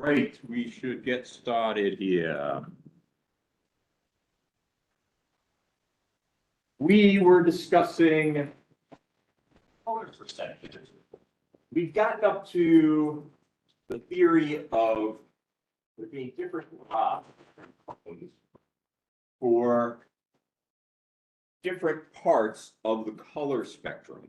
Right, we should get started here. We were discussing color percentages. We've gotten up to the theory of there being different tones for different parts of the color spectrum.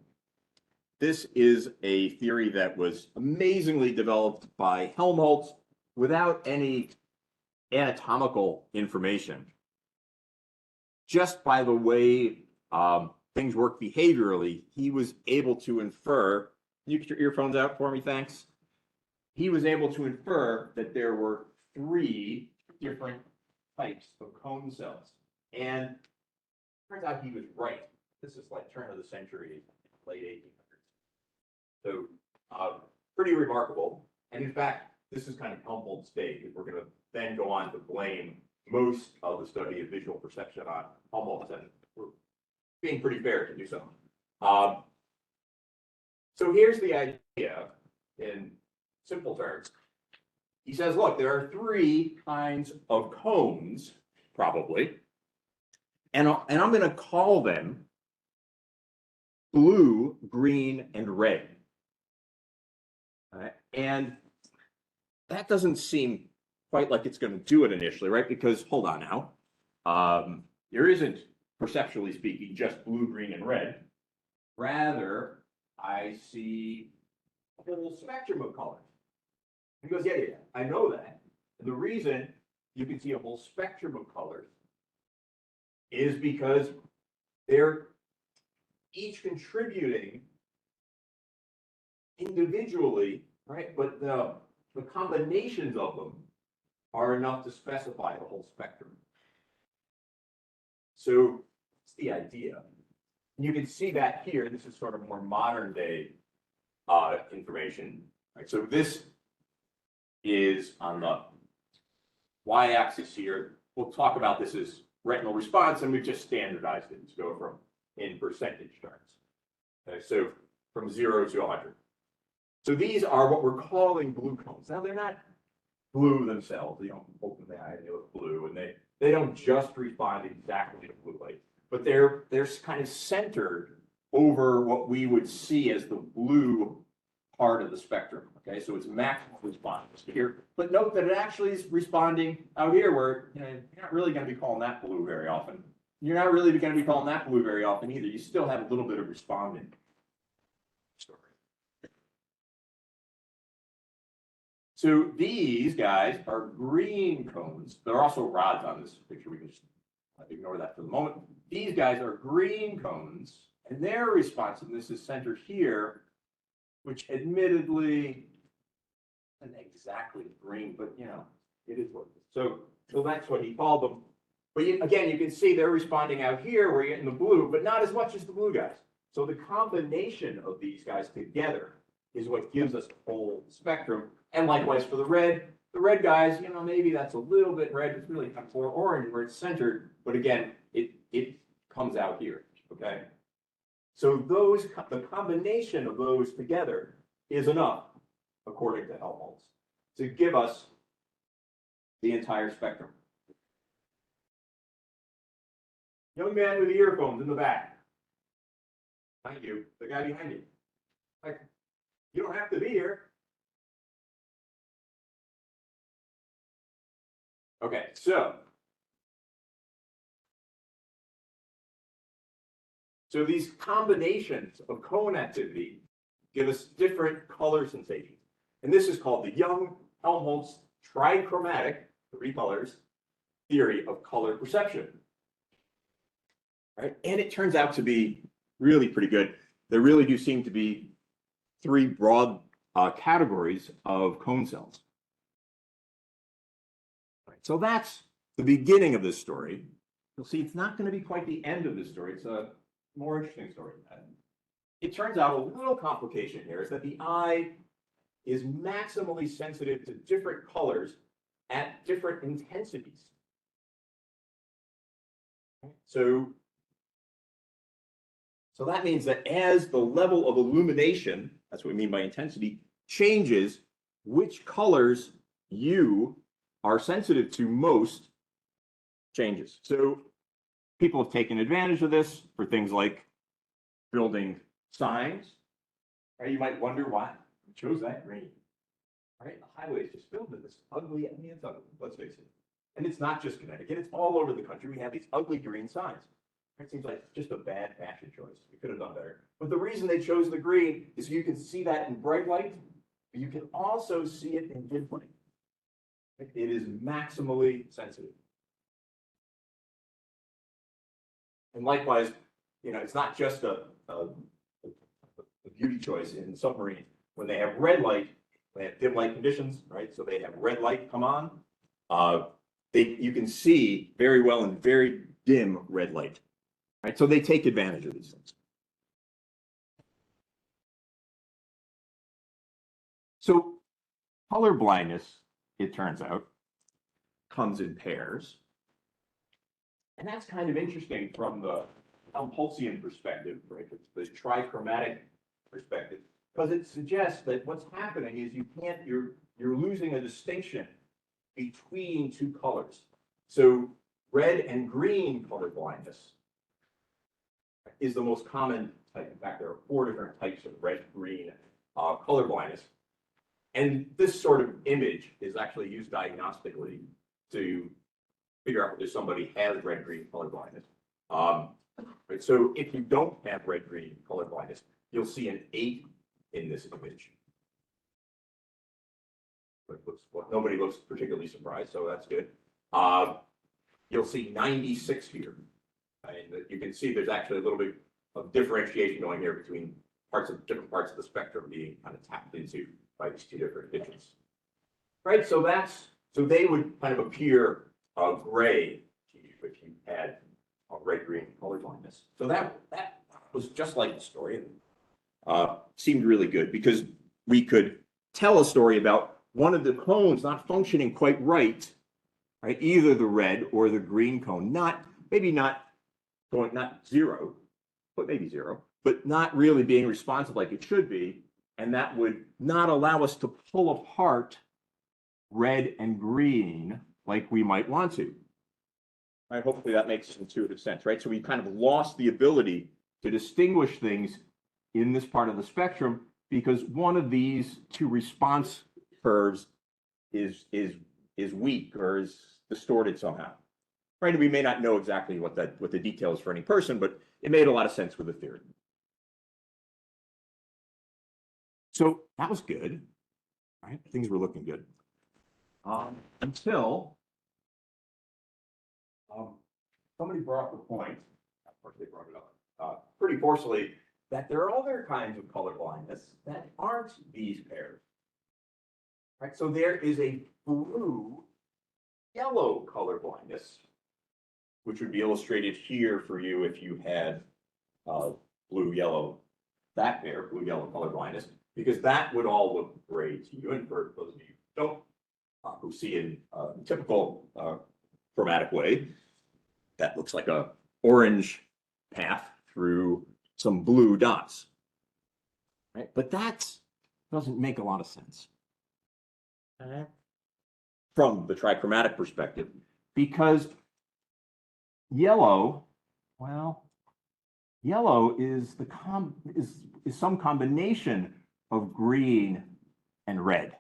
This is a theory that was amazingly developed by Helmholtz without any anatomical information. Just by the way things work behaviorally, he was able to infer, you get your earphones out for me, thanks. He was able to infer that there were 3 different types of cone cells. And it turns out he was right. This is like turn of the century, late 1800s. So pretty remarkable. And in fact, this is kind of Helmholtz's day. We're going to then go on to blame most of the study of visual perception on Helmholtz, and we're being pretty fair to do so. So here's the idea in simple terms. He says, look, there are 3 kinds of cones, probably, and I'm going to call them blue, green, and red. And that doesn't seem quite like it's going to do it initially, right? Because hold on now, there isn't, perceptually speaking, just blue, green, and red. Rather, I see a whole spectrum of colors. He goes, yeah, I know that. And the reason you can see a whole spectrum of colors is because they're each contributing individually, right? But the combinations of them are enough to specify the whole spectrum. So it's the idea. You can see that here. This is sort of more modern day information. Right? So this is on the y-axis here. We'll talk about this as retinal response, and we've just standardized it to go from in percentage terms. Okay, so from 0 to 100. So these are what we're calling blue cones. Now they're not blue themselves. You don't open the eye, they look blue, and they don't just respond exactly to blue light, but they're kind of centered over what we would see as the blue part of the spectrum. Okay, so it's maximal response here, but note that it actually is responding out here where you're not really going to be calling that blue very often. You're not really going to be calling that blue very often either. You still have a little bit of responding. So these guys are green cones. There are also rods on this picture. We can just ignore that for the moment. These guys are green cones, and their responsiveness is centered here, which admittedly isn't exactly green, but it is what it is. So that's what he called them. But again, you can see they're responding out here where you're getting the blue, but not as much as the blue guys. So the combination of these guys together is what gives us the whole spectrum. And likewise for the red guys, maybe that's a little bit red. It's really kind of more orange where it's centered. But again, it comes out here, okay? So the combination of those together is enough, according to Helmholtz, to give us the entire spectrum. Young man with the earphones in the back. Thank you. The guy behind you. Like, you don't have to be here. Okay, so these combinations of cone activity give us different color sensations. And this is called the Young-Helmholtz trichromatic, 3 colors, theory of color perception. Right? And it turns out to be really pretty good. There really do seem to be 3 broad categories of cone cells. So that's the beginning of this story. You'll see it's not going to be quite the end of this story. It's a more interesting story than that. It turns out a little complication here is that the eye is maximally sensitive to different colors at different intensities. So that means that as the level of illumination, that's what we mean by intensity, changes, which colors you are sensitive to most changes. So people have taken advantage of this for things like building signs. Right? You might wonder why we chose that green. Right? The highway is just filled with this ugly, I mean, it's ugly, let's face it. And it's not just Connecticut, it's all over the country. We have these ugly green signs. It seems like just a bad fashion choice. We could have done better. But the reason they chose the green is you can see that in bright light, but you can also see it in dim light. It is maximally sensitive. And likewise, it's not just a beauty choice in submarines. When they have red light, they have dim light conditions, right? So they have red light come on. You can see very well in very dim red light, right? So they take advantage of these things. So color blindness, it turns out, comes in pairs. And that's kind of interesting from the Helmholtzian perspective, right? The trichromatic perspective, because it suggests that what's happening is you're losing a distinction between two colors. So red and green color blindness is the most common type. In fact, there are 4 different types of red-green color blindness. And this sort of image is actually used diagnostically to figure out whether somebody has red-green color blindness. Right, so if you don't have red-green color blindness, you'll see an 8 in this image. Nobody looks particularly surprised, so that's good. You'll see 96 here. And you can see there's actually a little bit of differentiation going here between different parts of the spectrum being kind of tapped into by these 2 different digits. Right, so they would kind of appear gray if you had a red-green color blindness. So that was just like the story, and seemed really good because we could tell a story about one of the cones not functioning quite right, either the red or the green cone, maybe not 0, but maybe 0, but not really being responsive like it should be, and that would not allow us to pull apart red and green like we might want to. Right, hopefully that makes intuitive sense, right? So we kind of lost the ability to distinguish things in this part of the spectrum because one of these 2 response curves is weak or is distorted somehow. Right? And we may not know exactly what the detail is for any person, but it made a lot of sense with the theory. So that was good, right? Things were looking good. Until somebody brought up the point, of course they brought it up pretty forcefully, that there are other kinds of color blindness that aren't these pairs. Right? So there is a blue-yellow color blindness, which would be illustrated here for you if you had blue-yellow, that pair, blue-yellow color blindness, because that would all look gray to you. And for those of you who don't, who see in a typical chromatic way, that looks like a orange path through some blue dots. Right? But that doesn't make a lot of sense from the trichromatic perspective, because yellow, well, yellow is some combination of green and red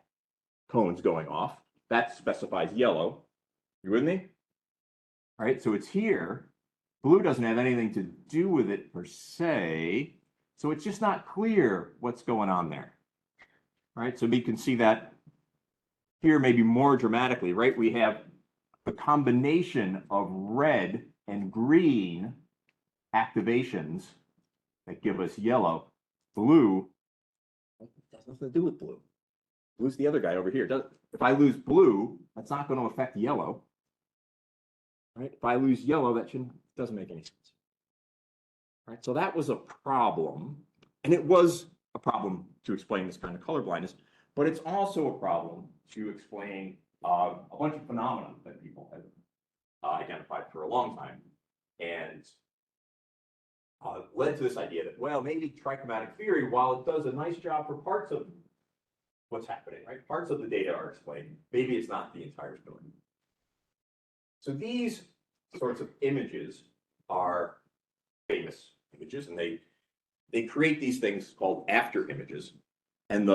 cones going off. That specifies yellow. You with me? All right, so it's here. Blue doesn't have anything to do with it per se, so it's just not clear what's going on there. All right, so we can see that here maybe more dramatically, right? We have the combination of red and green activations that give us yellow. Blue has nothing to do with blue. Blue's the other guy over here. If I lose blue, that's not going to affect yellow. Right? If I lose yellow, that doesn't make any sense. Right? So that was a problem. And it was a problem to explain this kind of color blindness, but it's also a problem to explain a bunch of phenomena that people have identified for a long time. And led to this idea that, well, maybe trichromatic theory, while it does a nice job for parts of what's happening, right? Parts of the data are explained. Maybe it's not the entire story. So these sorts of images are famous images, and they create these things called after images. And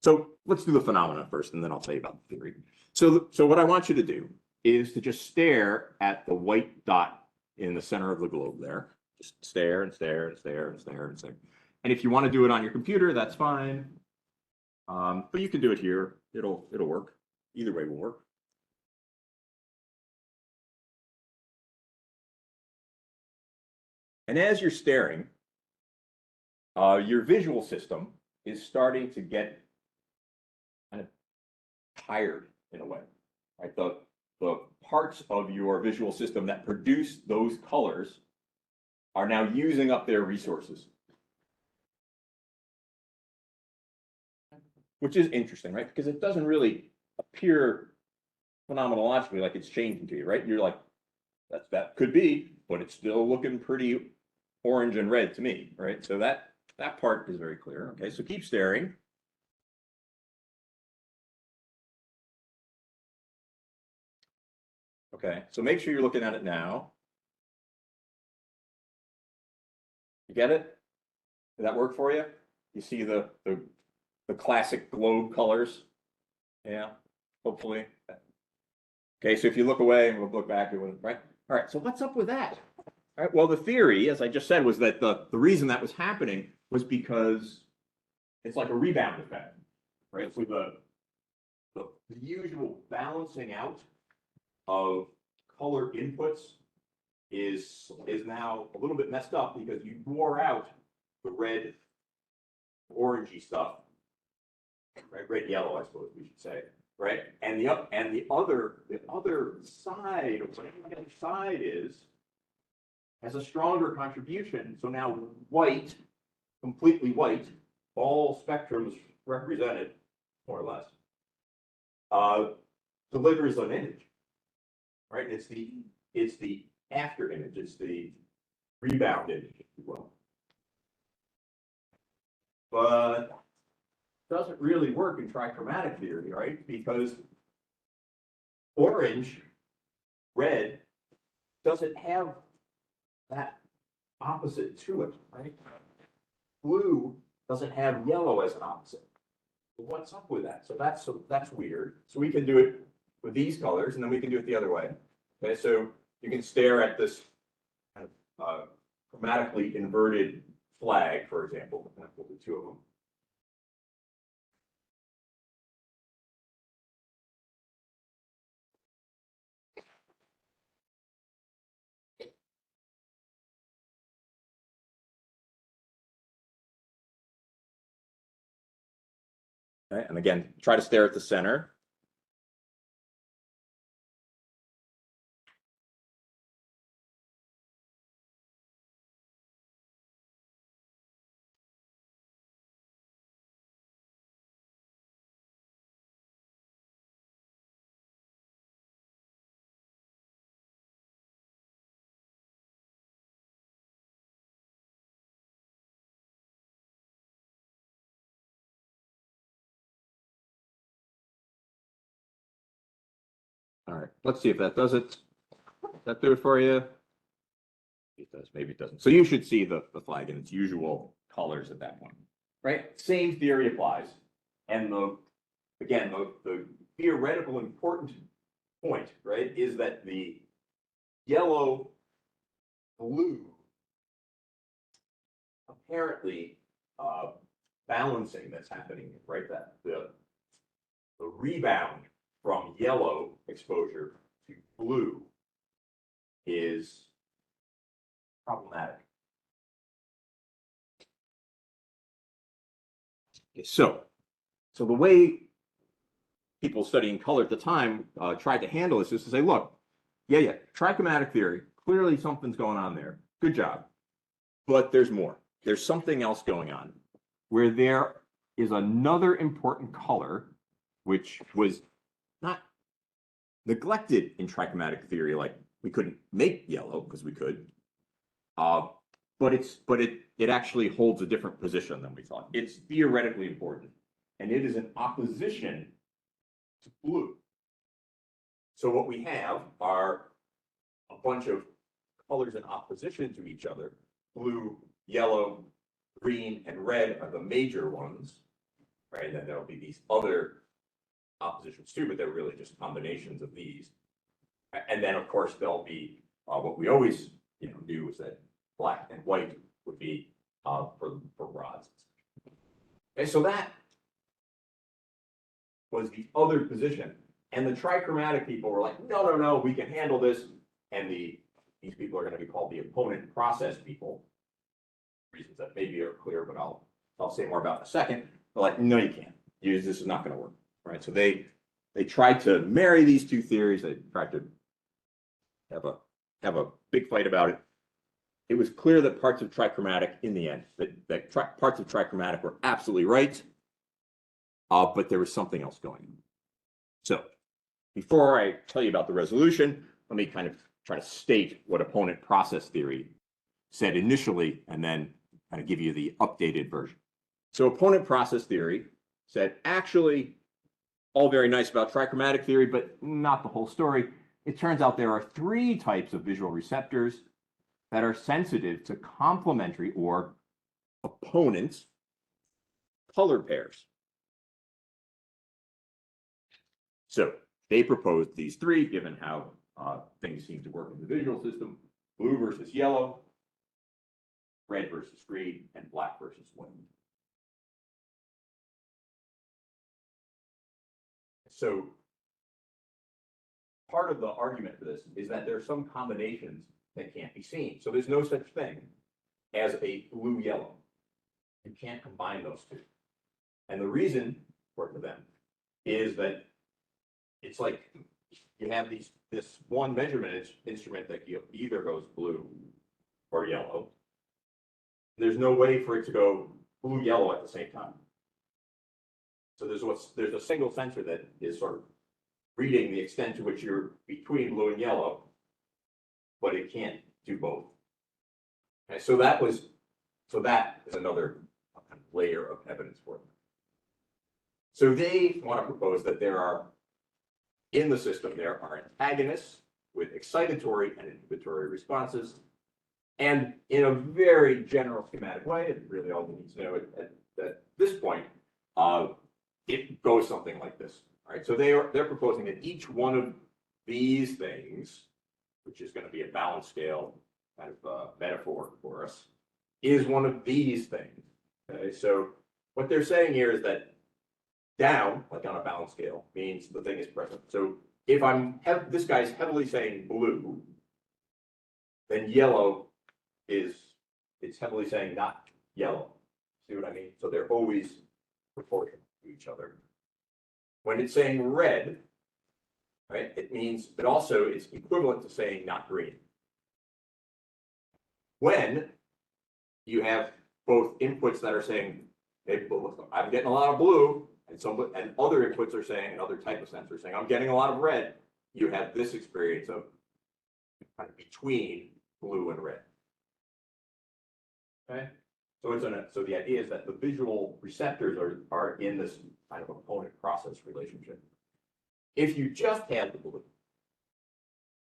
so let's do the phenomena first, and then I'll tell you about the theory. So what I want you to do is to just stare at the white dot in the center of the globe there. Just stare and stare and stare and stare and stare. And if you want to do it on your computer, that's fine. But you can do it here. It'll work. Either way will work. And as you're staring, your visual system is starting to get kind of tired in a way, right? The parts of your visual system that produce those colors are now using up their resources. Which is interesting, right? Because it doesn't really appear phenomenologically like it's changing to you, right? You're like, that could be, but it's still looking pretty orange and red to me, right? So that part is very clear. Okay, so keep staring. Okay, so make sure you're looking at it now. You get it? Did that work for you? You see the classic globe colors? Yeah, hopefully. Okay, so if you look away and we'll look back, it wouldn't, right? All right, so what's up with that? All right, well, the theory, as I just said, was that the reason that was happening was because it's like a rebound effect, right? So the usual balancing out of color inputs is now a little bit messed up because you wore out the red, orangey stuff, right? Red, yellow, I suppose we should say, right? And the other side, whatever the other side is, has a stronger contribution. So now white, completely white, all spectrums represented, more or less, delivers an image, right? It's the after image, it's the rebound image, if you will. But doesn't really work in trichromatic theory, right? Because orange, red, doesn't have that opposite to it, right? Blue doesn't have yellow as an opposite. What's up with that? So that's weird. So we can do it with these colors, and then we can do it the other way. Okay, so you can stare at this kind of chromatically inverted flag, for example. We'll do two of them. Okay, and again, try to stare at the center. All right, let's see if that does it. Does that do it for you? It does, maybe it doesn't. So you should see the flag in its usual colors at that point, right? Same theory applies. And the theoretical important point, right, is that the yellow blue apparently balancing that's happening, right? That the rebound from yellow exposure to blue is problematic. Okay, so the way people studying color at the time tried to handle this is to say, look, yeah, trichromatic theory, clearly something's going on there. Good job. But there's more. There's something else going on where there is another important color which was not neglected in trichromatic theory. Like we couldn't make yellow because we could, but it actually holds a different position than we thought. It's theoretically important. and it is in opposition to blue. So what we have are a bunch of colors in opposition to each other. Blue, yellow, green, and red are the major ones, right? And then there'll be these other oppositions too, but they're really just combinations of these. And then, of course, there'll be what we always do is that black and white would be for rods. Okay, so that was the other position. And the trichromatic people were like, no, no, no, we can handle this. And these people are going to be called the opponent process people. Reasons that maybe are clear, but I'll say more about in a second. They're like, no, you can't. This is not going to work, right? So they tried to marry these two theories. They tried to have a big fight about it. It was clear that parts of trichromatic, in the end, that parts of trichromatic were absolutely right, but there was something else going on. So before I tell you about the resolution, let me kind of try to state what opponent process theory said initially, and then kind of give you the updated version. So opponent process theory said, actually, all very nice about trichromatic theory, but not the whole story. It turns out there are 3 types of visual receptors that are sensitive to complementary or opponent color pairs. So they proposed these 3, given how things seem to work in the visual system: blue versus yellow, red versus green, and black versus white. So part of the argument for this is that there are some combinations that can't be seen. So there's no such thing as a blue-yellow. You can't combine those two. And the reason for them is that it's like you have this one measurement instrument that either goes blue or yellow. There's no way for it to go blue-yellow at the same time. So there's a single sensor that is sort of reading the extent to which you're between blue and yellow, but it can't do both. Okay, so that is another layer of evidence for it. So they want to propose that in the system, there are antagonists with excitatory and inhibitory responses. And in a very general schematic way, and really all we need to know at this point, it goes something like this. All right, so they're proposing that each one of these things, which is going to be a balance scale kind of metaphor for us, is one of these things. Okay, so what they're saying here is that down, like on a balance scale, means the thing is present. So if this guy's heavily saying blue, then yellow it's heavily saying not yellow. See what I mean? So they're always proportional to each other. When it's saying red, right, it's equivalent to saying not green. When you have both inputs that are saying, hey, I'm getting a lot of blue, and other inputs are saying, another type of sensor saying, I'm getting a lot of red, you have this experience of kind of between blue and red. Okay, so the idea is that the visual receptors are in this kind of opponent process relationship. If you just had the blue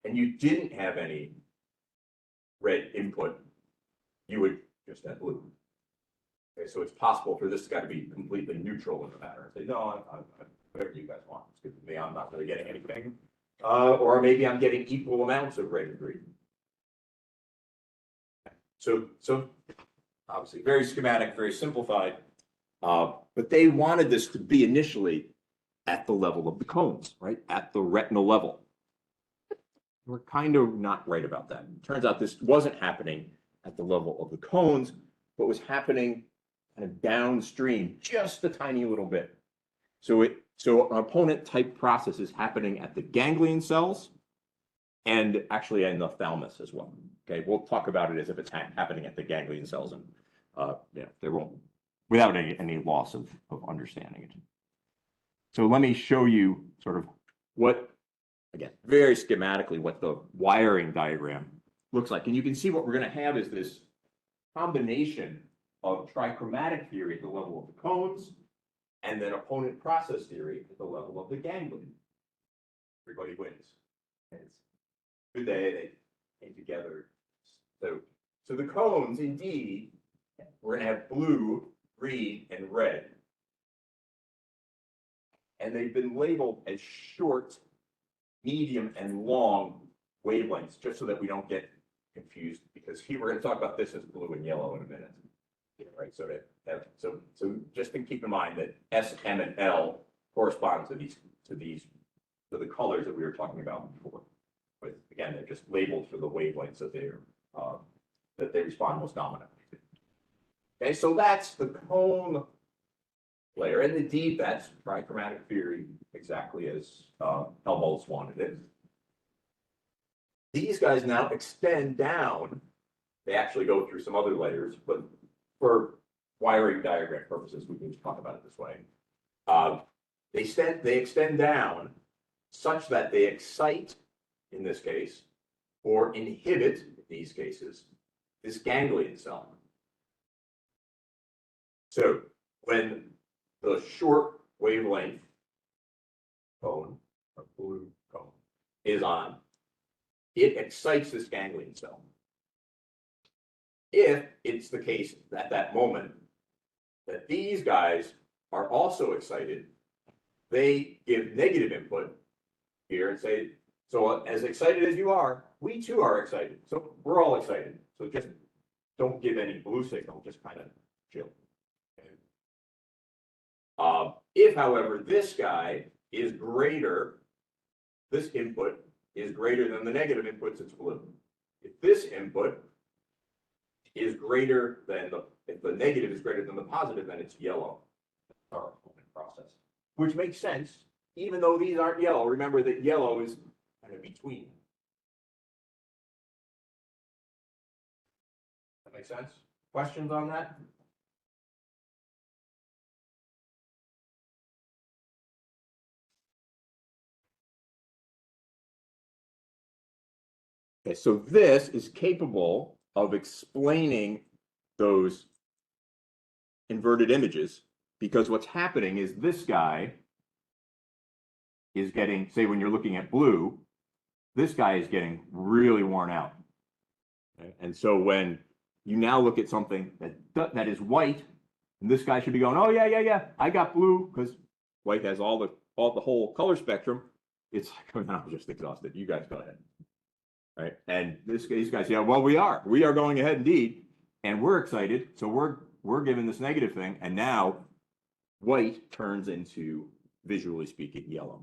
and you didn't have any red input, you would just have blue. Okay, so it's possible for this guy to be completely neutral in the matter and say, no, whatever you guys want, it's good for me, I'm not really getting anything. Or maybe I'm getting equal amounts of red and green. So obviously very schematic, very simplified, but they wanted this to be initially at the level of the cones, right? At the retinal level. We're kind of not right about that. It turns out this wasn't happening at the level of the cones, but was happening kind of downstream, just a tiny little bit. So an opponent type process is happening at the ganglion cells and actually in the thalamus as well. Okay, we'll talk about it as if it's happening at the ganglion cells, and there won't, without any loss of understanding it. So let me show you sort of what, again, very schematically, what the wiring diagram looks like. And you can see what we're going to have is this combination of trichromatic theory at the level of the cones and then opponent process theory at the level of the ganglion. Everybody wins. And it's a good day, they came together. So the cones, indeed, we're gonna have blue, green, and red. And they've been labeled as short, medium, and long wavelengths, just so that we don't get confused, because here we're gonna talk about this as blue and yellow in a minute. Right, so just to keep in mind that S, M, and L correspond to the colors that we were talking about before. But again, they're just labeled for the wavelengths that they respond most dominantly to. Okay, so that's the cone layer, and indeed that's trichromatic theory, exactly as Helmholtz wanted it. These guys now extend down. They actually go through some other layers, but for wiring diagram purposes, we can just talk about it this way. They extend down such that they excite, in this case, or inhibit, in these cases, this ganglion cell. So when the short wavelength cone, or blue cone, is on, it excites this ganglion cell. If it's the case at that moment that these guys are also excited, they give negative input here and say, so as excited as you are, we too are excited. So we're all excited. So just don't give any blue signal, just kind of chill. Okay. If, however, this guy is greater, this input is greater than the negative inputs, it's blue. If this input is greater than if the negative is greater than the positive, then it's yellow. That's our opponent process, which makes sense, even though these aren't yellow. Remember that yellow is kind of between. That makes sense? Questions on that? Okay, so this is capable of explaining those inverted images, because what's happening is this guy is getting, say when you're looking at blue, this guy is getting really worn out. Okay? And so when you now look at something that is white, and this guy should be going, oh yeah, I got blue, because white has all the whole color spectrum. It's like, I'm just exhausted. You guys go ahead. Right? And these guys, yeah, well, we are going ahead indeed, and we're excited. So we're given this negative thing, and now white turns into, visually speaking, yellow.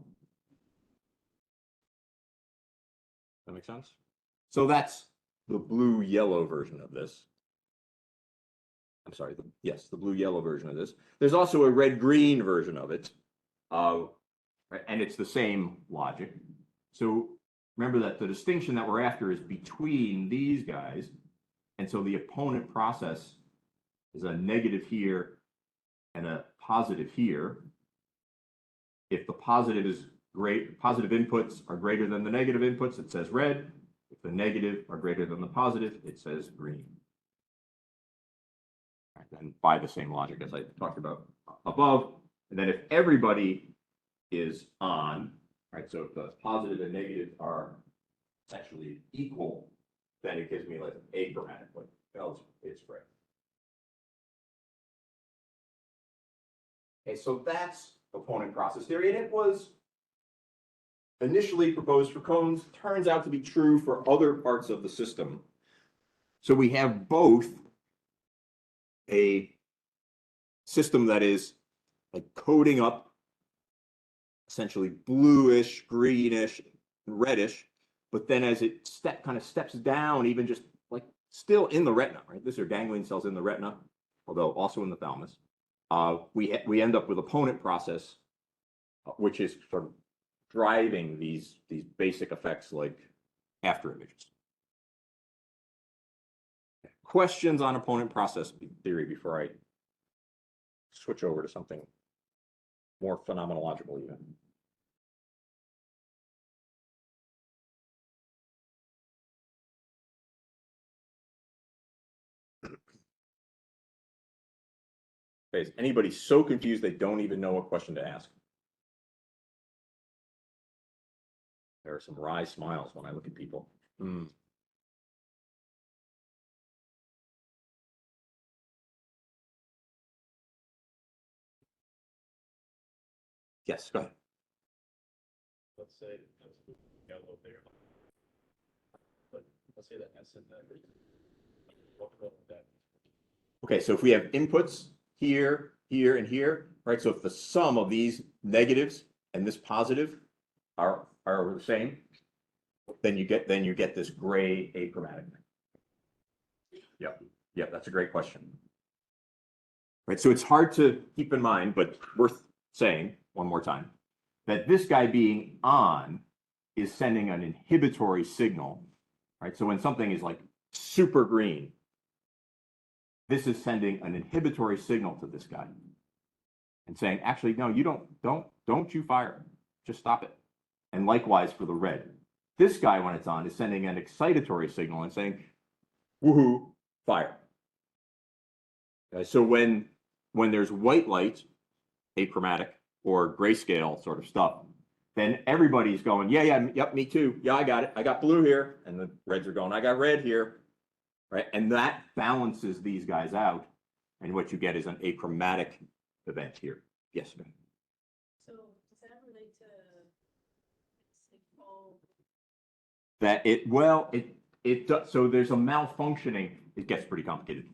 That make sense? So that's the blue-yellow version of this. I'm sorry, yes, the blue-yellow version of this. There's also a red-green version of it, and it's the same logic. So remember that the distinction that we're after is between these guys, and so the opponent process is a negative here and a positive here. If the positive is positive inputs are greater than the negative inputs, it says red. If the negative are greater than the positive, it says green. And by the same logic as I talked about above. And then if everybody is on, right, so if the positive and negative are essentially equal, then it gives me like achromatic, but else it's gray. Okay, so that's opponent process theory, and it was initially proposed for cones, turns out to be true for other parts of the system. So we have both a system that is like coating up essentially bluish, greenish, reddish, but then as it kind of steps down, even just like still in the retina, right? These are ganglion cells in the retina, although also in the thalamus. We end up with opponent process, which is sort of driving these basic effects like after images. Questions on opponent process theory before I switch over to something more phenomenological even? Okay, is anybody so confused they don't even know what question to ask? There are some wry smiles when I look at people. Yes, go ahead. Let's say that's yellow there. But let's say that S in that. What about that? Okay, so if we have inputs here, here, and here, right? So if the sum of these negatives and this positive are the same, then you get this gray achromatic. Yep, that's a great question. Right, so it's hard to keep in mind, but worth saying one more time, that this guy being on is sending an inhibitory signal, right? So when something is like super green, this is sending an inhibitory signal to this guy and saying, actually, no, you don't you fire, just stop it. And likewise for the red. This guy, when it's on, is sending an excitatory signal and saying, woohoo, fire. Okay, so when there's white light, achromatic or grayscale sort of stuff, then everybody's going, yep, me too. Yeah, I got it. I got blue here. And the reds are going, I got red here. Right? And that balances these guys out. And what you get is an achromatic event here. Yes, ma'am. So does that relate to signal? That it does. So there's a malfunctioning. It gets pretty complicated.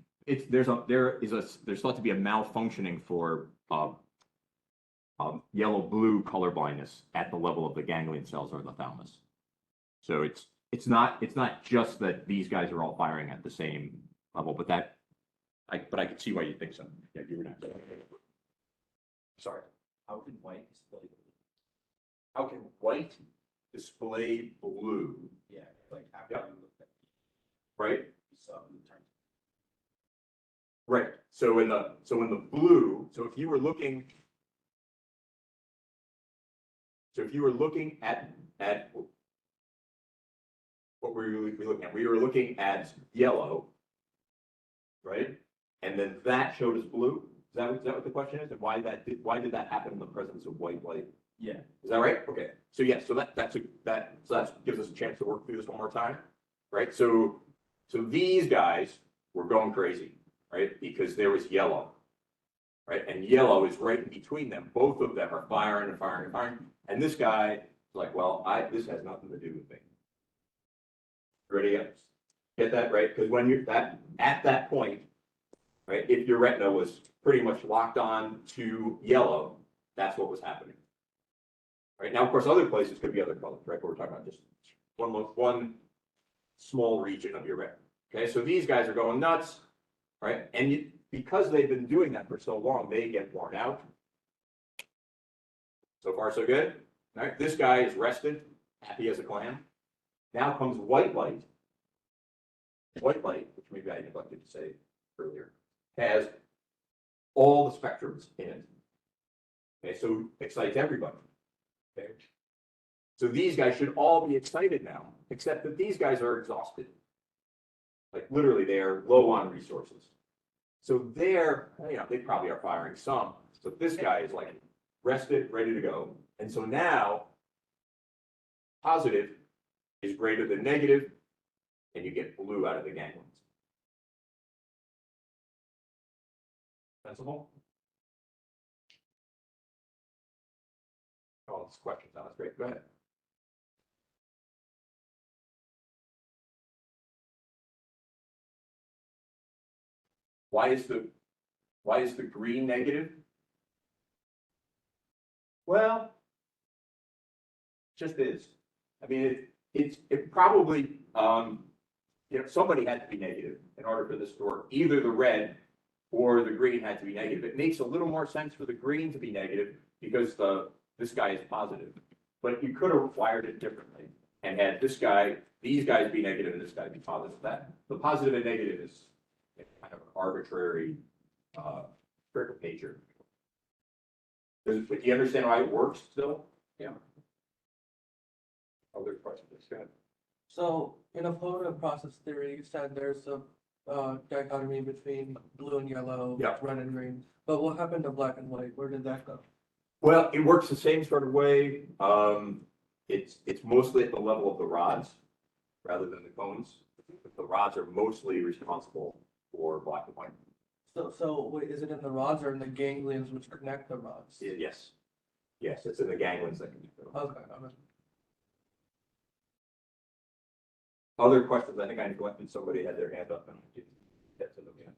There's thought to be a malfunctioning for yellow-blue color blindness at the level of the ganglion cells or the thalamus. So it's not just that these guys are all firing at the same level, but I can see why you think so. Yeah, you were not. Sorry. How can white display? How can white display blue? Yeah, like after Yep. you look at Right. some time. Right. So in the blue, so if you were looking at what were we looking at? We were looking at yellow, right? And then that showed us blue. Is that what the question is? And why did that happen in the presence of white light? Yeah. Is that right? Okay. So yeah, so that gives us a chance to work through this one more time, right? So these guys were going crazy, right? Because there was yellow, right? And yellow is right in between them. Both of them are firing and firing and firing. And this guy is like, well, this has nothing to do with me. Ready? Get that right? Because when you're at that point, right? If your retina was pretty much locked on to yellow, that's what was happening. Right now, of course, other places could be other colors, right? But we're talking about just one small region of your retina. Okay, so these guys are going nuts, right? And because they've been doing that for so long, they get worn out. So far, so good. All right, this guy is rested, happy as a clam. Now comes white light. White light, which maybe I neglected to say earlier, has all the spectrums in it. Okay, so excites everybody. Okay. So these guys should all be excited now, except that these guys are exhausted. Like literally, they are low on resources. So they probably are firing some, but this guy is like rested, ready to go. And so now positive is greater than negative, and you get blue out of the ganglions. Sensible? Oh, this question sounds great. Go ahead. Why is the green negative? Well, just is. I mean, it probably somebody had to be negative in order for this to work. Either the red or the green had to be negative. It makes a little more sense for the green to be negative because this guy is positive. But you could have wired it differently and had these guys be negative and this guy be positive. That the positive and negative is kind of an arbitrary trick of nature. Do you understand why it works still? Yeah. Other questions? Go ahead. So in a photo process theory, you said there's a dichotomy between blue and yellow, Yeah. red and green. But what happened to black and white? Where did that go? Well, it works the same sort of way. It's mostly at the level of the rods rather than the cones. The rods are mostly responsible for black and white. So wait, is it in the rods or in the ganglions which connect the rods? Yes. Yes, it's in the ganglions that can be. Okay, okay. Other questions? I think I neglected somebody had their hand up and I didn't get to them yet.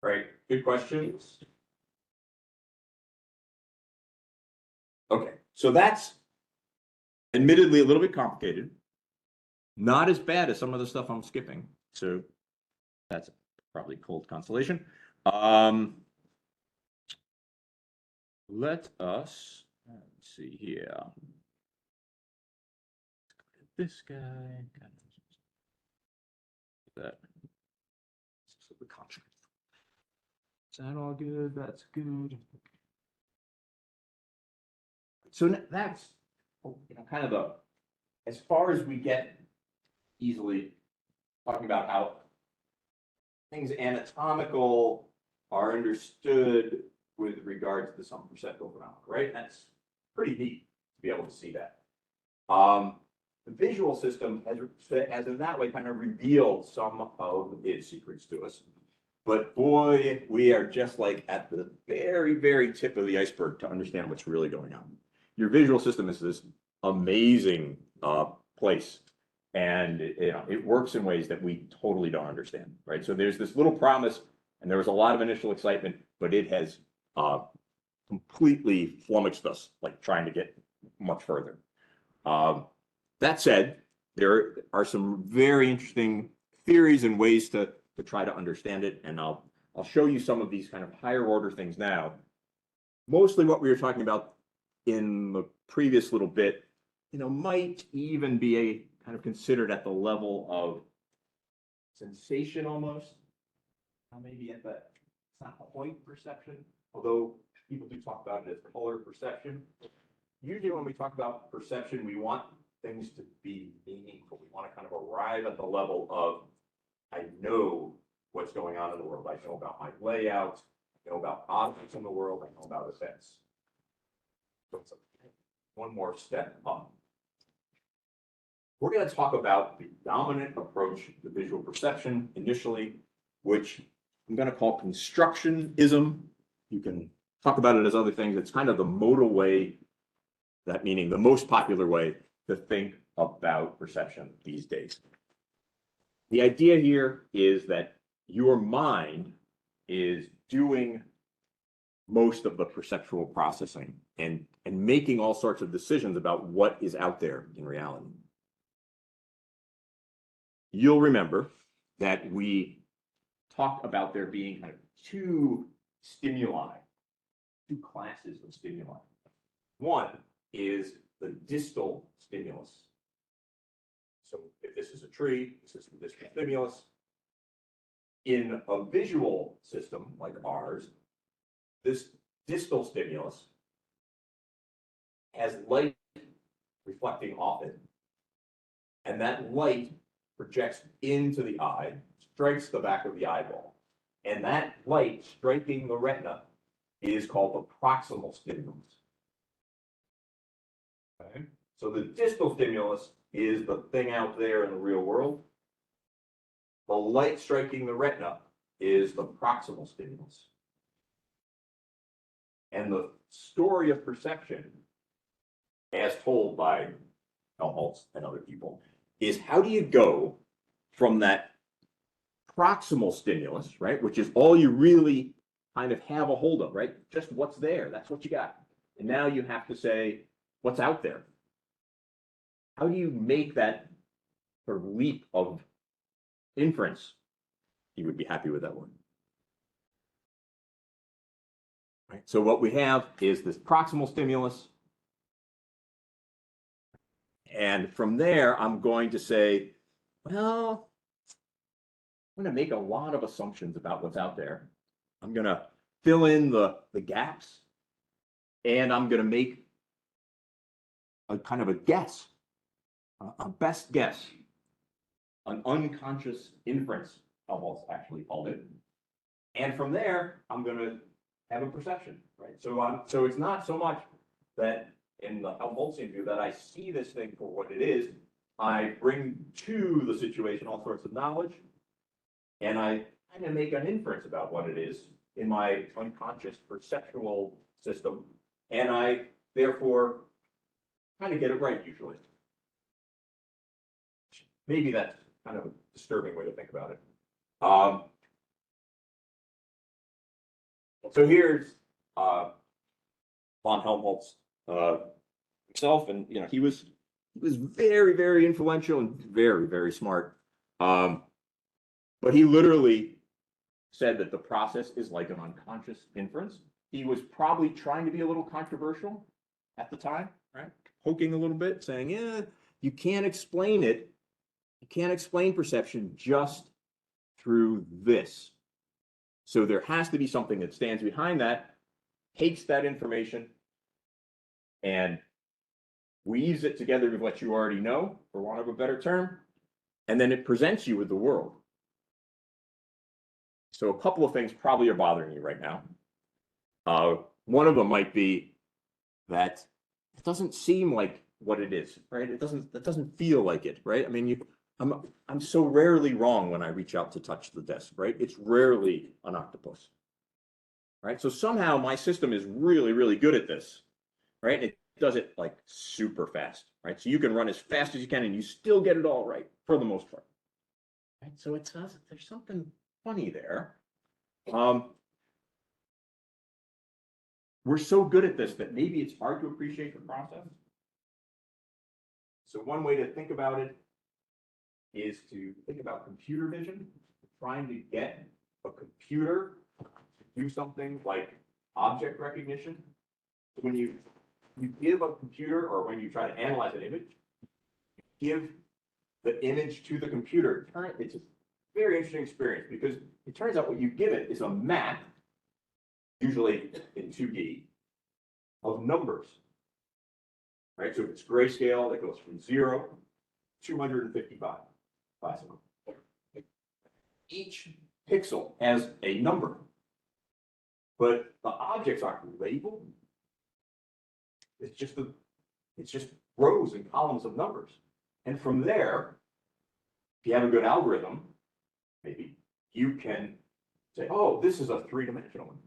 Right, good questions. Okay, so that's admittedly a little bit complicated. Not as bad as some of the stuff I'm skipping. So that's probably cold consolation. Let us, let's see here. This guy. That. The contract. Is that all good? That's good. So that's, kind of as far as we get easily talking about how things anatomical are understood with regard to the some perceptual phenomena, right? That's pretty neat to be able to see that. The visual system has in that way kind of revealed some of its secrets to us. But boy, we are just like at the very, very tip of the iceberg to understand what's really going on. Your visual system is this amazing place. And it works in ways that we totally don't understand, right? So there's this little promise, and there was a lot of initial excitement, but it has completely flummoxed us, like trying to get much further. That said, there are some very interesting theories and ways to try to understand it, and I'll show you some of these kind of higher order things now. Mostly what we were talking about in the previous little bit, might even be a kind of considered at the level of sensation almost. Maybe at the, it's not quite perception, although people do talk about it as color perception. Usually when we talk about perception, we want things to be meaningful. We want to kind of arrive at the level of, I know what's going on in the world. I know about my layout, I know about objects in the world, I know about events. So it's one more step up. We're going to talk about the dominant approach to visual perception initially, which I'm going to call constructionism. You can talk about it as other things. It's kind of the modal way, that meaning the most popular way to think about perception these days. The idea here is that your mind is doing most of the perceptual processing and making all sorts of decisions about what is out there in reality. You'll remember that we talked about there being kind of two stimuli, two classes of stimuli. One is the distal stimulus. So if this is a tree, this is the distal stimulus. In a visual system like ours, this distal stimulus has light reflecting off it, and that light projects into the eye, strikes the back of the eyeball, and that light striking the retina is called the proximal stimulus. Okay. So the distal stimulus is the thing out there in the real world. The light striking the retina is the proximal stimulus. And the story of perception, as told by Helmholtz and other people, is how do you go from that proximal stimulus, right, which is all you really kind of have a hold of, right? Just what's there, that's what you got. And now you have to say, what's out there? How do you make that sort of leap of inference? You would be happy with that one. Right. So what we have is this proximal stimulus. And from there, I'm going to say, well, I'm going to make a lot of assumptions about what's out there. I'm going to fill in the gaps, and I'm going to make a kind of a guess, a best guess, an unconscious inference Helmholtz actually called it. And from there, I'm gonna have a perception, right? So it's not so much that in the Helmholtzian view that I see this thing for what it is. I bring to the situation all sorts of knowledge, and I kind of make an inference about what it is in my unconscious perceptual system, and I therefore kind of get it right usually. Maybe that's kind of a disturbing way to think about it. So here's von Helmholtz himself, and he was very, very influential and very, very smart. But he literally said that the process is like an unconscious inference. He was probably trying to be a little controversial at the time, right? Poking a little bit, saying, yeah, you can't explain it. You can't explain perception just through this. So there has to be something that stands behind that, takes that information, and weaves it together with what you already know, for want of a better term, and then it presents you with the world. So a couple of things probably are bothering you right now. One of them might be that it doesn't seem like what it is, right? It doesn't feel like it, right? I mean, I'm so rarely wrong when I reach out to touch the desk, right? It's rarely an octopus, right? So somehow my system is really, really good at this, right? It does it like super fast, right? So you can run as fast as you can and you still get it all right for the most part, right? So it does, there's something funny there. We're so good at this that maybe it's hard to appreciate the process. So one way to think about it is to think about computer vision, trying to get a computer to do something like object recognition. When you give a computer, or when you try to analyze an image, you give the image to the computer. It's a very interesting experience because it turns out what you give it is a map, usually in 2D, of numbers. Right? So if it's grayscale, that goes from 0 to 255. Each pixel has a number, but the objects aren't labeled. It's just rows and columns of numbers. And from there, if you have a good algorithm, maybe you can say, oh, this is a 3-dimensional one.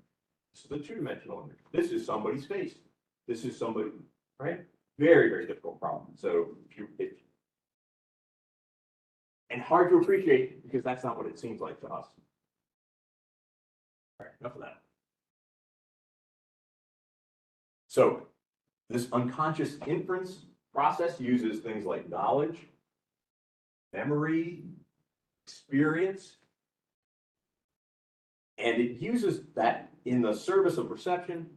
This is a 2-dimensional one. This is somebody's face. This is somebody, right? Very, very difficult problem. So and hard to appreciate because that's not what it seems like to us. All right, enough of that. So this unconscious inference process uses things like knowledge, memory, experience, and it uses that in the service of perception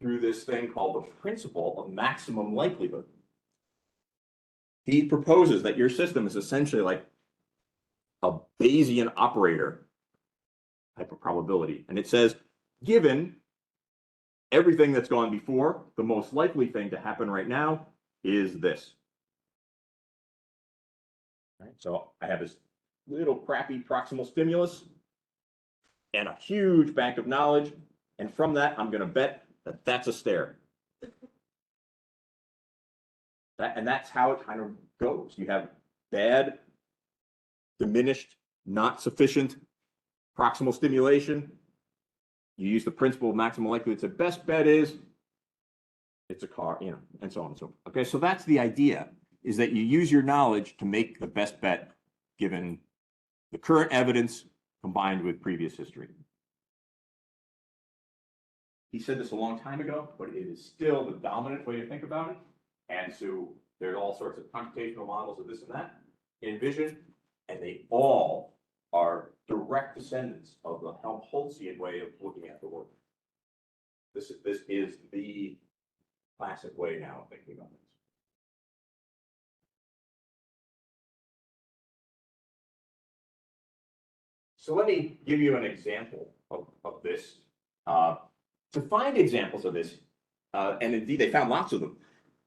through this thing called the principle of maximum likelihood. He proposes that your system is essentially like a Bayesian operator type of probability. And it says, given everything that's gone before, the most likely thing to happen right now is this. Right, so I have this little crappy proximal stimulus and a huge bank of knowledge. And from that, I'm going to bet that that's a stare. And that's how it kind of goes. You have bad, diminished, not sufficient proximal stimulation. You use the principle of maximum likelihood. The best bet is it's a car, and so on and so forth. Okay, so that's the idea, is that you use your knowledge to make the best bet given the current evidence combined with previous history. He said this a long time ago, but it is still the dominant way to think about it. And so there's all sorts of computational models of this and that in vision, and they all are direct descendants of the Helmholtzian way of looking at the world. This is the classic way now of thinking about things. So let me give you an example of this. To find examples of this, and indeed they found lots of them,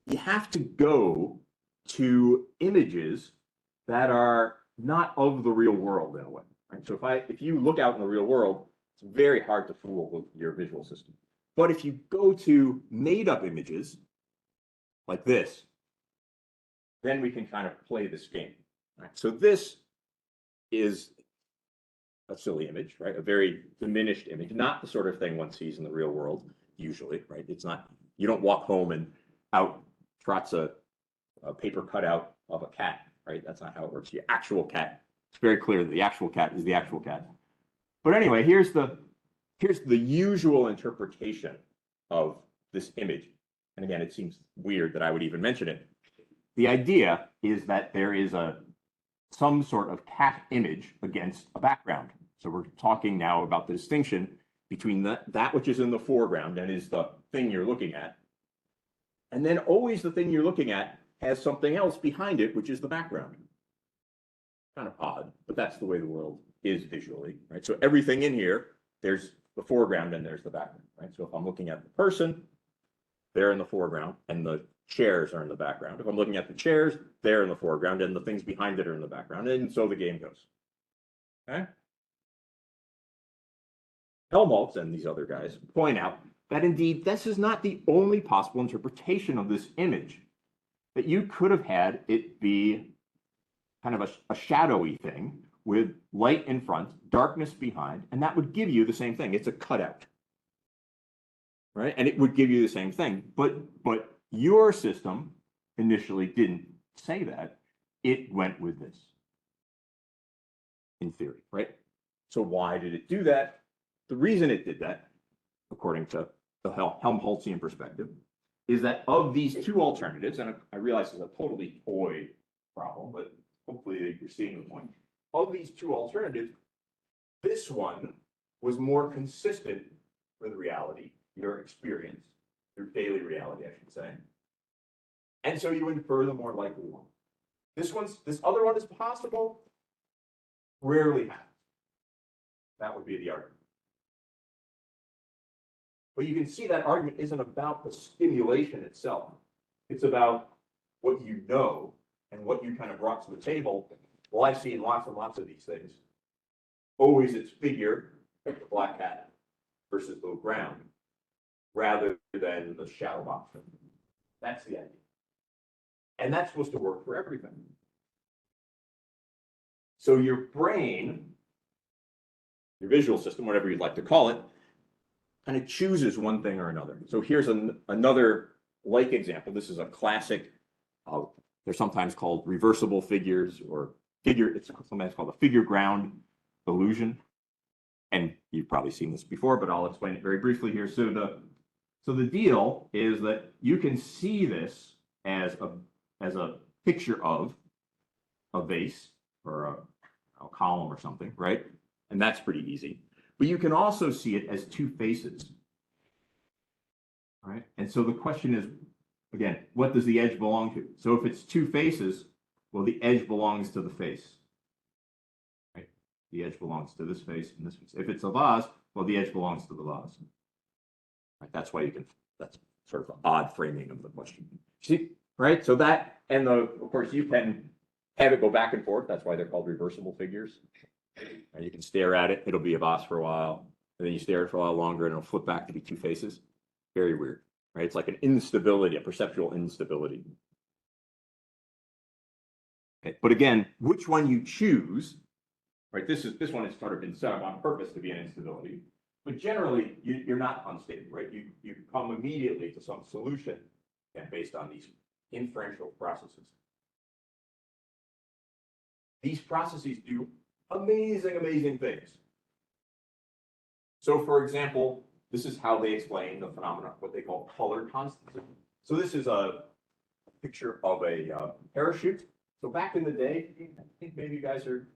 you have to go to images that are not of the real world in a way. right? So if you look out in the real world, it's very hard to fool with your visual system. But if you go to made up images like this, then we can kind of play this game. Right? So this is a silly image, right? A very diminished image, not the sort of thing one sees in the real world usually, right? It's not, you don't walk home and out trots a paper cutout of a cat, right? That's not how it works. The actual cat, it's very clear that the actual cat is the actual cat. But anyway, here's the usual interpretation of this image. And again, it seems weird that I would even mention it. The idea is that there is some sort of cat image against a background. So we're talking now about the distinction between that which is in the foreground and is the thing you're looking at. And then always the thing you're looking at has something else behind it, which is the background. Kind of odd, but that's the way the world is visually, right? So everything in here, there's the foreground and there's the background, right? So if I'm looking at the person, they're in the foreground and the chairs are in the background. If I'm looking at the chairs, they're in the foreground and the things behind it are in the background. And so the game goes. Okay. Helmholtz and these other guys point out that indeed this is not the only possible interpretation of this image, that you could have had it be kind of a shadowy thing with light in front, darkness behind, and that would give you the same thing. It's a cutout, right? And it would give you the same thing, but your system initially didn't say that. It went with this, in theory, right? So why did it do that? The reason it did that, according to the Helmholtzian perspective, is that of these two alternatives, and I realize it's a totally toy problem, but hopefully you're seeing the point. Of these two alternatives, this one was more consistent with reality, your experience, your daily reality, I should say. And so you infer the more likely one. This other one is possible, rarely happens. That would be the argument. But you can see that argument isn't about the stimulation itself. It's about what you know and what you kind of brought to the table. Well, I've seen lots and lots of these things. Always it's figure, like the black cat, versus the ground, rather than the shadow box. That's the idea. And that's supposed to work for everything. So your brain, your visual system, whatever you'd like to call it, kind of chooses one thing or another. So here's another like example. This is a classic, they're sometimes called reversible figures or it's sometimes called a figure ground illusion. And you've probably seen this before, but I'll explain it very briefly here. So the deal is that you can see this as a picture of a vase or a column or something, right? And that's pretty easy. But you can also see it as two faces, right? And so the question is, again, what does the edge belong to? So if it's two faces, well, the edge belongs to the face, right? The edge belongs to this face and this face. If it's a vase, well, the edge belongs to the vase. Right? That's why that's sort of an odd framing of the question. See, right? So that, and of course, you can have it go back and forth. That's why they're called reversible figures. And you can stare at it, it'll be a vase for a while, and then you stare at it for a while longer, and it'll flip back to be two faces. Very weird, right? It's like an instability, a perceptual instability. Okay. But again, which one you choose, right? This one has sort of been set up on purpose to be an instability, but generally you're not unstable, right? You come immediately to some solution and based on these inferential processes. These processes do amazing things. So for example, this is how they explain the phenomenon, what they call color constancy. So this is a picture of a parachute. So back in the day, I think maybe you guys are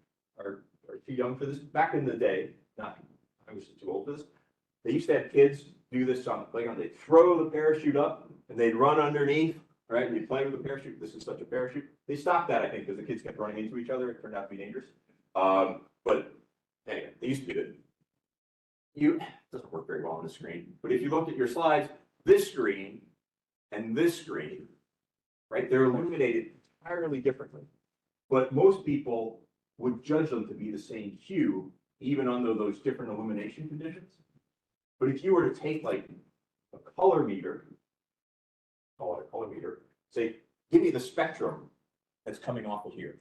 too young for this. Back in the day, I was too old for this. They used to have kids do this on the playground. They'd throw the parachute up and they'd run underneath, right? And you'd play with the parachute. This is such a parachute. They stopped that, I think, because the kids kept running into each other. It turned out to be dangerous. But anyway, they used to do it. It doesn't work very well on the screen. But if you look at your slides, this screen and this screen, right, they're illuminated entirely differently. But most people would judge them to be the same hue, even under those different illumination conditions. But if you were to take like a color meter, call it a color meter, say, give me the spectrum that's coming off of here.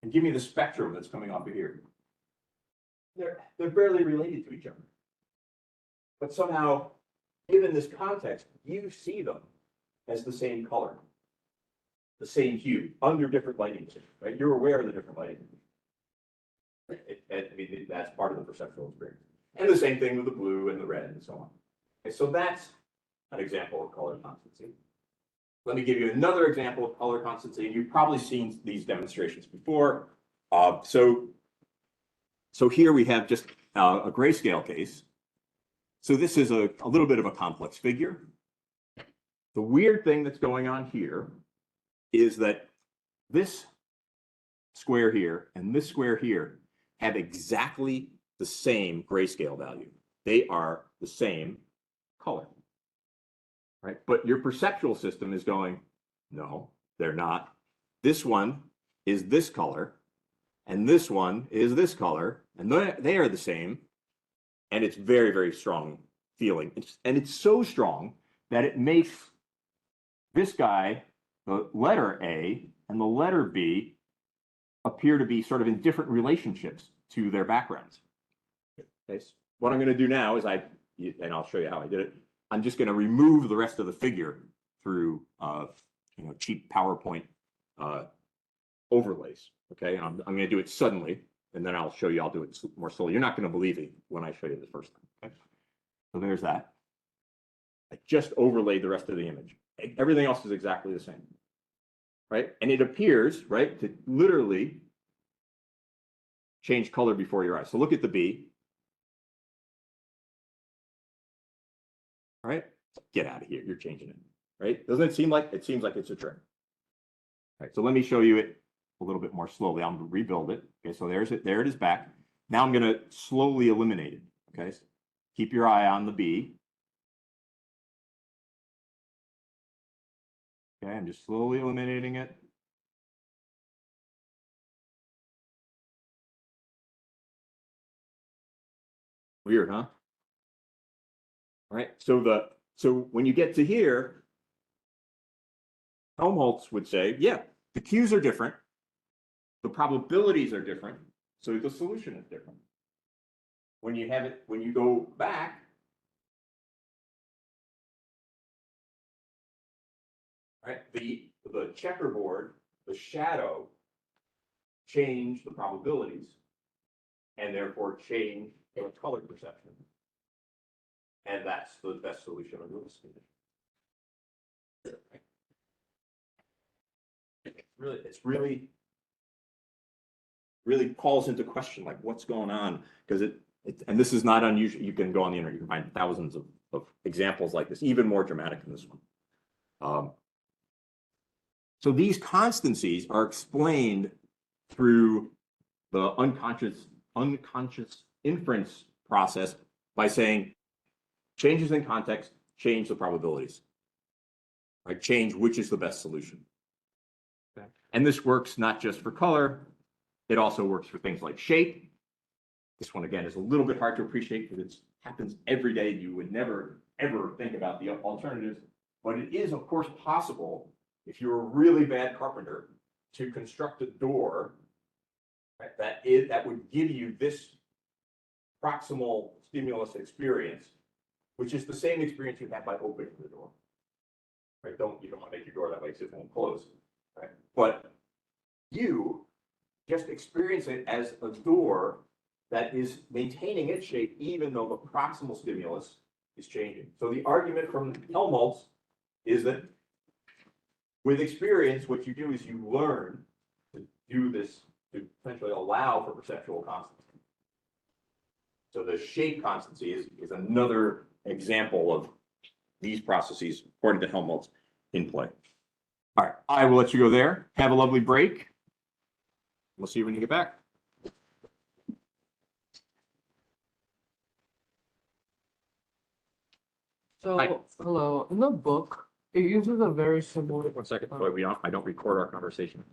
And give me the spectrum that's coming off of here. They're barely related to each other. But somehow, given this context, you see them as the same color, the same hue, under different lighting, right? You're aware of the different lighting. I mean, that's part of the perceptual experience. And the same thing with the blue and the red and so on. Okay, so that's an example of color constancy. Let me give you another example of color constancy. You've probably seen these demonstrations before. So here we have just a grayscale case. So this is a little bit of a complex figure. The weird thing that's going on here is that this square here and this square here have exactly the same grayscale value. They are the same color, right? But your perceptual system is going, no, they're not. This one is this color, and this one is this color, and they are the same. And it's very, very strong feeling. And it's so strong that it makes this guy, the letter A and the letter B, appear to be sort of in different relationships to their backgrounds. Okay, so what I'm going to do now is and I'll show you how I did it. I'm just going to remove the rest of the figure through cheap PowerPoint overlays. Okay, and I'm going to do it suddenly, and then I'll show you. I'll do it more slowly. You're not going to believe it when I show you the first time. Okay, so there's that. I just overlaid the rest of the image. Everything else is exactly the same, right? And it appears, right, to literally change color before your eyes. So look at the B. All right, get out of here. You're changing it, right? Doesn't it seem like it seems like it's a trick? All right, so let me show you it a little bit more slowly. I'm going to rebuild it. Okay, so there's it. There it is back. Now I'm going to slowly eliminate it. Okay, so keep your eye on the B. Okay, I'm just slowly eliminating it. Weird, huh? All right, so when you get to here, Helmholtz would say, yeah, the cues are different, the probabilities are different, so the solution is different. When you go back, right, the checkerboard, the shadow, change the probabilities, and therefore change the color perception. And that's the best solution under this condition. It's really calls into question like what's going on, because and this is not unusual. You can go on the internet, you can find thousands of examples like this, even more dramatic than this one. So these constancies are explained through the unconscious inference process by saying changes in context change the probabilities, right? Change which is the best solution. Okay. And this works not just for color, it also works for things like shape. This one, again, is a little bit hard to appreciate because it happens every day. You would never, ever think about the alternatives, but it is, of course, possible if you're a really bad carpenter to construct a door, right, that would give you this proximal stimulus experience, which is the same experience you had by opening the door. Right? You don't want to make your door that way so it won't close. Right? But you just experience it as a door that is maintaining its shape even though the proximal stimulus is changing. So the argument from Helmholtz is that with experience, what you do is you learn to do this, to essentially allow for perceptual constancy. So the shape constancy is another example of these processes, according to Helmholtz, in play. All right, I will let you go there. Have a lovely break. We'll see you when you get back. So, Hi. hello, in the book, it uses a very similar. 1 second, I don't record our conversation.